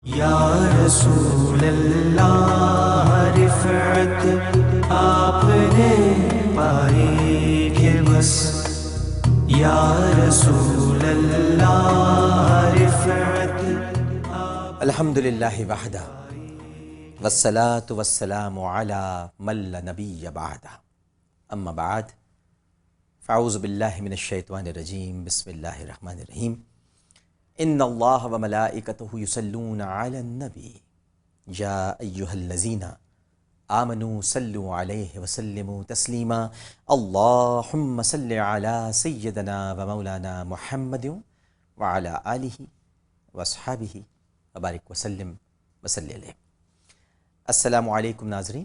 یا رسول اللہ رفعت آپ نے پائی کہ بس، یا رسول اللہ رفعت الحمدللہ وحدہ والصلاة والسلام علی من لا نبی بعدہ، اما بعد فاعوذ باللہ من الشیطان الرجیم، بسم اللہ الرحمن الرحیم۔ ان اللہ وملائکتہ یصلون علی النبی یا ایہا الذین آمنوا صلوا علیہ وسلموا تسلیما، اللہم صل علی سیدنا ومولانا محمد وعلی آلہ واصحابہ وبارک وسلم وصلی علیہ۔ السلام علیکم ناظرین،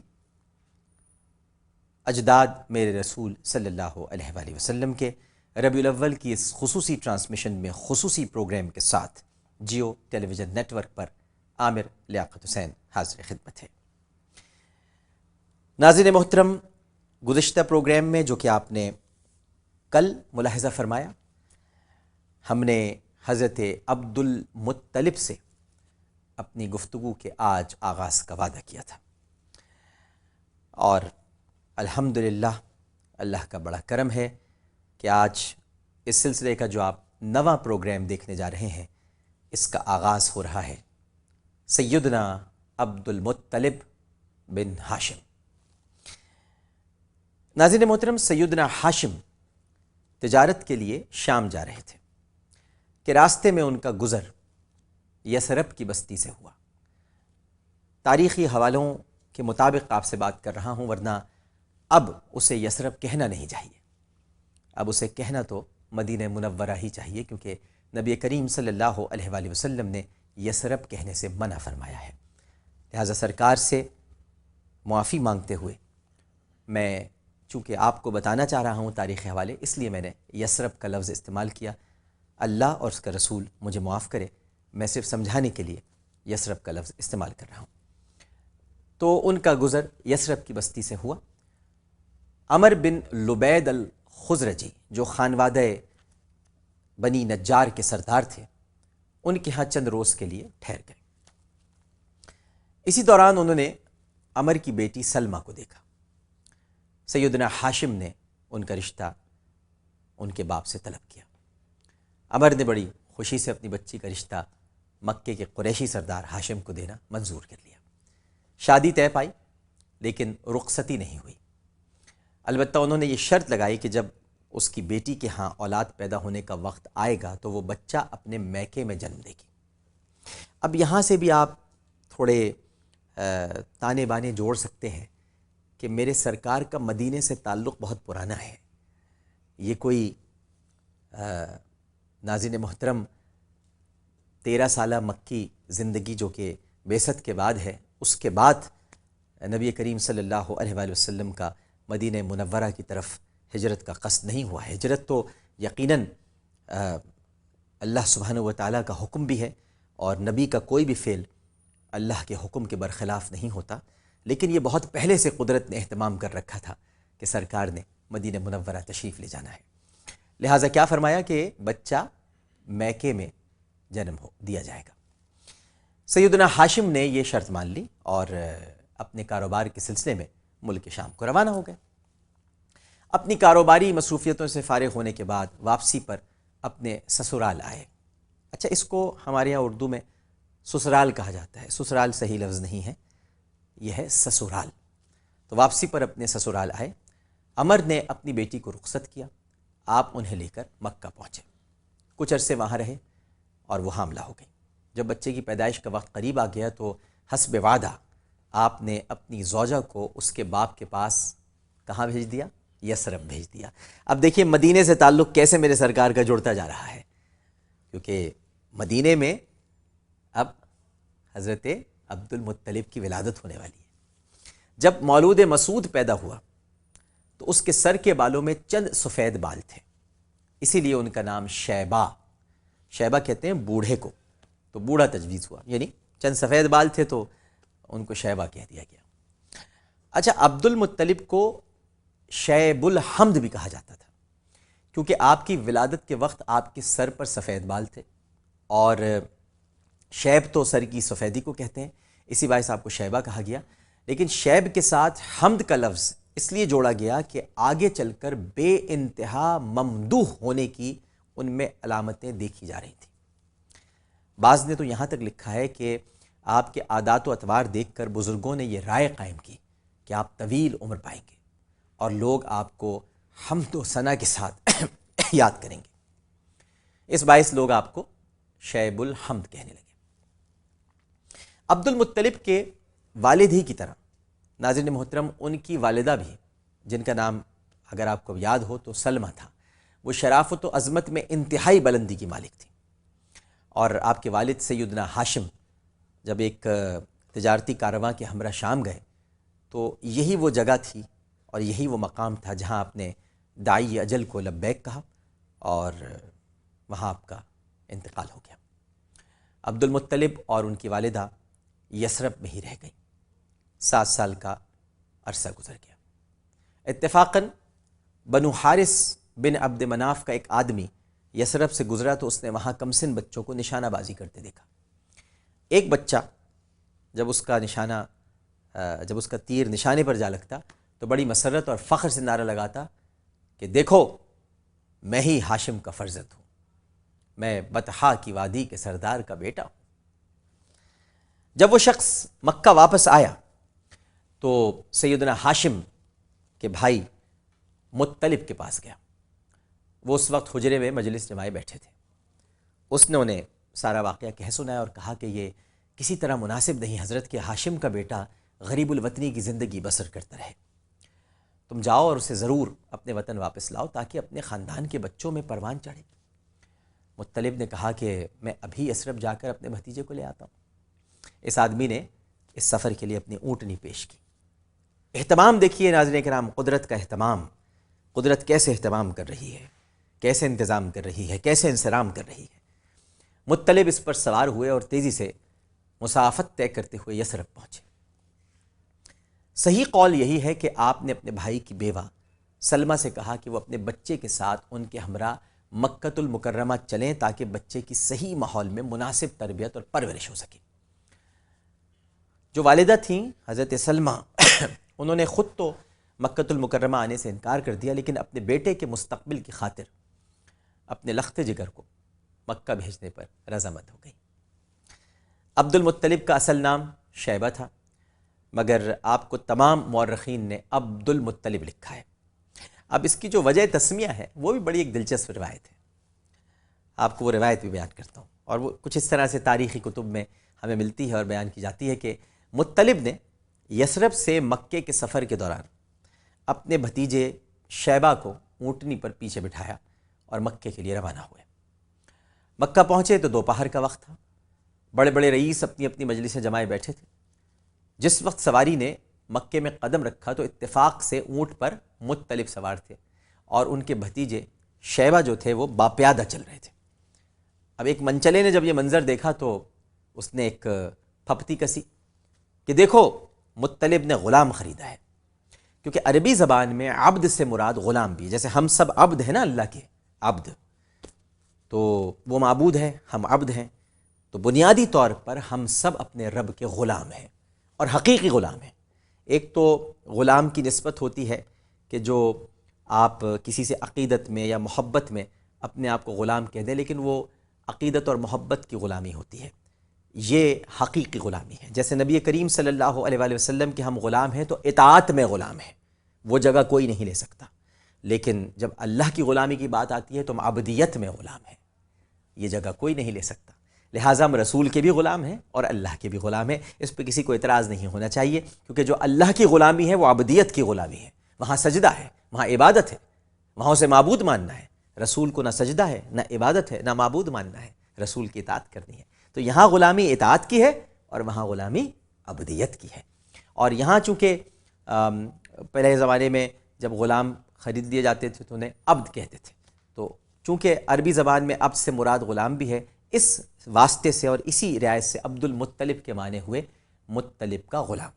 اجداد میرے رسول صلی اللہ علیہ وآلہ وسلم کے ربیع الاول کی اس خصوصی ٹرانسمیشن میں خصوصی پروگرام کے ساتھ جیو ٹیلی ویژن نیٹ ورک پر عامر لیاقت حسین حاضر خدمت ہے۔ ناظرین محترم، گزشتہ پروگرام میں جو کہ آپ نے کل ملاحظہ فرمایا، ہم نے حضرت عبد المطلب سے اپنی گفتگو کے آج آغاز کا وعدہ کیا تھا، اور الحمدللہ اللہ کا بڑا کرم ہے کہ آج اس سلسلے کا جو آپ نواں پروگرام دیکھنے جا رہے ہیں، اس کا آغاز ہو رہا ہے سیدنا عبد المطلب بن ہاشم۔ ناظرین محترم، سیدنا ہاشم تجارت کے لیے شام جا رہے تھے کہ راستے میں ان کا گزر یثرب کی بستی سے ہوا۔ تاریخی حوالوں کے مطابق آپ سے بات کر رہا ہوں، ورنہ اب اسے یثرب کہنا نہیں چاہیے، اب اسے کہنا تو مدینہ منورہ ہی چاہیے، کیونکہ نبی کریم صلی اللہ علیہ وآلہ وسلم نے یثرب کہنے سے منع فرمایا ہے۔ لہٰذا سرکار سے معافی مانگتے ہوئے، میں چونکہ آپ کو بتانا چاہ رہا ہوں تاریخی حوالے، اس لیے میں نے یثرب کا لفظ استعمال کیا۔ اللہ اور اس کا رسول مجھے معاف کرے، میں صرف سمجھانے کے لیے یثرب کا لفظ استعمال کر رہا ہوں۔ تو ان کا گزر یثرب کی بستی سے ہوا۔ عمر بن لبید الخزرجی جو خانوادہ بنی نجار کے سردار تھے، ان کے ہاں چند روز کے لیے ٹھہر گئے۔ اسی دوران انہوں نے عمر کی بیٹی سلمہ کو دیکھا۔ سیدنا ہاشم نے ان کا رشتہ ان کے باپ سے طلب کیا۔ عمر نے بڑی خوشی سے اپنی بچی کا رشتہ مکے کے قریشی سردار ہاشم کو دینا منظور کر لیا۔ شادی طے پائی، لیکن رخصتی نہیں ہوئی۔ البتہ انہوں نے یہ شرط لگائی کہ جب اس کی بیٹی کے ہاں اولاد پیدا ہونے کا وقت آئے گا تو وہ بچہ اپنے میکے میں جنم دے گی۔ اب یہاں سے بھی آپ تھوڑے تانے بانے جوڑ سکتے ہیں کہ میرے سرکار کا مدینے سے تعلق بہت پرانا ہے۔ یہ کوئی ناظرین محترم 13 سالہ مکی زندگی جو کہ بعثت کے بعد ہے، اس کے بعد نبی کریم صلی اللہ علیہ وآلہ وسلم کا مدینہ منورہ کی طرف ہجرت کا قصد نہیں ہوا ہے۔ ہجرت تو یقیناً اللہ سبحانہ و تعالیٰ کا حکم بھی ہے، اور نبی کا کوئی بھی فعل اللہ کے حکم کے برخلاف نہیں ہوتا، لیکن یہ بہت پہلے سے قدرت نے اہتمام کر رکھا تھا کہ سرکار نے مدینہ منورہ تشریف لے جانا ہے۔ لہٰذا کیا فرمایا کہ بچہ میکے میں جنم دیا جائے گا۔ سیدنا ہاشم نے یہ شرط مان لی اور اپنے کاروبار کے سلسلے میں ملک شام کو روانہ ہو گئے۔ اپنی کاروباری مصروفیتوں سے فارغ ہونے کے بعد واپسی پر اپنے سسرال آئے۔ اچھا، اس کو ہمارے یہاں اردو میں سسرال کہا جاتا ہے، سسرال صحیح لفظ نہیں ہے، یہ ہے سسرال۔ تو واپسی پر اپنے سسرال آئے۔ عمر نے اپنی بیٹی کو رخصت کیا، آپ انہیں لے کر مکہ پہنچے۔ کچھ عرصے وہاں رہے اور وہ حاملہ ہو گئی۔ جب بچے کی پیدائش کا وقت قریب آ گیا تو حسب وعدہ آپ نے اپنی زوجہ کو اس کے باپ کے پاس کہاں بھیج دیا؟ یثرب بھیج دیا۔ اب دیکھیے مدینے سے تعلق کیسے میرے سرکار کا جڑتا جا رہا ہے، کیونکہ مدینے میں اب حضرت عبد المطلب کی ولادت ہونے والی ہے۔ جب مولود مسعود پیدا ہوا تو اس کے سر کے بالوں میں چند سفید بال تھے، اسی لیے ان کا نام شیبہ، شیبہ کہتے ہیں بوڑھے کو، تو بوڑھا تجویز ہوا، یعنی چند سفید بال تھے تو ان کو شیبہ کہہ دیا گیا۔ اچھا، عبد المطلب کو شیب الحمد بھی کہا جاتا تھا، کیونکہ آپ کی ولادت کے وقت آپ کے سر پر سفید بال تھے، اور شیب تو سر کی سفیدی کو کہتے ہیں، اسی باعث آپ کو شیبہ کہا گیا، لیکن شیب کے ساتھ حمد کا لفظ اس لیے جوڑا گیا کہ آگے چل کر بے انتہا ممدوح ہونے کی ان میں علامتیں دیکھی جا رہی تھیں۔ بعض نے تو یہاں تک لکھا ہے کہ آپ کے عادات و اطوار دیکھ کر بزرگوں نے یہ رائے قائم کی کہ آپ طویل عمر پائیں گے اور لوگ آپ کو حمد و ثنا کے ساتھ یاد کریں گے، اس باعث لوگ آپ کو شیب الحمد کہنے لگے۔ عبد المطلب کے والد ہی کی طرح ناظرین محترم ان کی والدہ بھی، جن کا نام اگر آپ کو یاد ہو تو سلمہ تھا، وہ شرافت و عظمت میں انتہائی بلندی کی مالک تھی، اور آپ کے والد سیدنا ہاشم جب ایک تجارتی کارواں کے ہمراہ شام گئے تو یہی وہ جگہ تھی اور یہی وہ مقام تھا جہاں آپ نے داعی اجل کو لبیک کہا اور وہاں آپ کا انتقال ہو گیا۔ عبد المطلب اور ان کی والدہ یثرب میں ہی رہ گئیں، 7 سال کا عرصہ گزر گیا۔ اتفاقاً بنو حارث بن عبد مناف کا ایک آدمی یثرب سے گزرا تو اس نے وہاں کمسن بچوں کو نشانہ بازی کرتے دیکھا۔ ایک بچہ جب اس کا تیر نشانے پر جا لگتا تو بڑی مسرت اور فخر سے نعرہ لگاتا کہ دیکھو میں ہی ہاشم کا فرزند ہوں، میں بطحا کی وادی کے سردار کا بیٹا ہوں۔ جب وہ شخص مکہ واپس آیا تو سیدنا ہاشم کے بھائی مطلب کے پاس گیا۔ وہ اس وقت حجرے میں مجلس جمائے بیٹھے تھے۔ اس نے انہیں سارا واقعہ کہہ سنایا اور کہا کہ یہ کسی طرح مناسب نہیں حضرت کہ ہاشم کا بیٹا غریب الوطنی کی زندگی بسر کرتا رہے، تم جاؤ اور اسے ضرور اپنے وطن واپس لاؤ تاکہ اپنے خاندان کے بچوں میں پروان چڑھے۔ مطلب نے کہا کہ میں ابھی یثرب جا کر اپنے بھتیجے کو لے آتا ہوں۔ اس آدمی نے اس سفر کے لیے اپنی اونٹنی پیش کی۔ اہتمام دیکھیے ناظرین کرام، قدرت کا اہتمام، قدرت کیسے اہتمام کر رہی ہے، کیسے انتظام کر رہی ہے، کیسے انصرام کر رہی ہے۔ مطلب اس پر سوار ہوئے اور تیزی سے مسافت طے کرتے ہوئے یثرب پہنچے۔ صحیح قول یہی ہے کہ آپ نے اپنے بھائی کی بیوہ سلمہ سے کہا کہ وہ اپنے بچے کے ساتھ ان کے ہمراہ مکۃ المکرمہ چلیں تاکہ بچے کی صحیح ماحول میں مناسب تربیت اور پرورش ہو سکے۔ جو والدہ تھیں حضرت سلمہ انہوں نے خود تو مکۃ المکرمہ آنے سے انکار کر دیا، لیکن اپنے بیٹے کے مستقبل کی خاطر اپنے لخت جگر کو مکہ بھیجنے پر رضامند ہو گئی۔ عبد المطلب کا اصل نام شیبہ تھا، مگر آپ کو تمام مورخین نے عبد المطلب لکھا ہے۔ اب اس کی جو وجہ تسمیہ ہے وہ بھی بڑی ایک دلچسپ روایت ہے، آپ کو وہ روایت بھی بیان کرتا ہوں، اور وہ کچھ اس طرح سے تاریخی کتب میں ہمیں ملتی ہے اور بیان کی جاتی ہے کہ مطلب نے یثرب سے مکے کے سفر کے دوران اپنے بھتیجے شیبہ کو اونٹنی پر پیچھے بٹھایا اور مکے کے لیے روانہ ہوئے۔ مکہ پہنچے تو دوپہر کا وقت تھا، بڑے بڑے رئیس اپنی اپنی مجلسیں جمائے بیٹھے تھے۔ جس وقت سواری نے مکے میں قدم رکھا تو اتفاق سے اونٹ پر مطلب سوار تھے اور ان کے بھتیجے شیبہ جو تھے وہ باپیادہ چل رہے تھے۔ اب ایک منچلے نے جب یہ منظر دیکھا تو اس نے ایک پھپتی کسی کہ دیکھو مطلب نے غلام خریدا ہے، کیونکہ عربی زبان میں عبد سے مراد غلام بھی، جیسے ہم سب عبد ہیں نا اللہ کے، عبد تو وہ معبود ہے، ہم عبد ہیں، تو بنیادی طور پر ہم سب اپنے رب کے غلام ہیں اور حقیقی غلام ہیں۔ ایک تو غلام کی نسبت ہوتی ہے کہ جو آپ کسی سے عقیدت میں یا محبت میں اپنے آپ کو غلام کہہ دیں، لیکن وہ عقیدت اور محبت کی غلامی ہوتی ہے، یہ حقیقی غلامی ہے۔ جیسے نبی کریم صلی اللہ علیہ وآلہ وسلم کے ہم غلام ہیں تو اطاعت میں غلام ہیں، وہ جگہ کوئی نہیں لے سکتا، لیکن جب اللہ کی غلامی کی بات آتی ہے تو ہم عبدیت میں غلام ہیں، یہ جگہ کوئی نہیں لے سکتا۔ لہٰذا ہم رسول کے بھی غلام ہیں اور اللہ کے بھی غلام ہیں، اس پہ کسی کو اعتراض نہیں ہونا چاہیے، کیونکہ جو اللہ کی غلامی ہے وہ عبدیت کی غلامی ہے، وہاں سجدہ ہے، وہاں عبادت ہے، وہاں اسے معبود ماننا ہے۔ رسول کو نہ سجدہ ہے، نہ عبادت ہے، نہ معبود ماننا ہے، رسول کی اطاعت کرنی ہے۔ تو یہاں غلامی اطاعت کی ہے اور وہاں غلامی عبدیت کی ہے۔ اور یہاں چونکہ پہلے زمانے میں جب غلام خرید لیے جاتے تھے تو انہیں عبد کہتے تھے، تو چونکہ عربی زبان میں عبد سے مراد غلام بھی ہے، اس واسطے سے اور اسی رعایت سے عبد المطلب کے معنی ہوئے مطلب کا غلام۔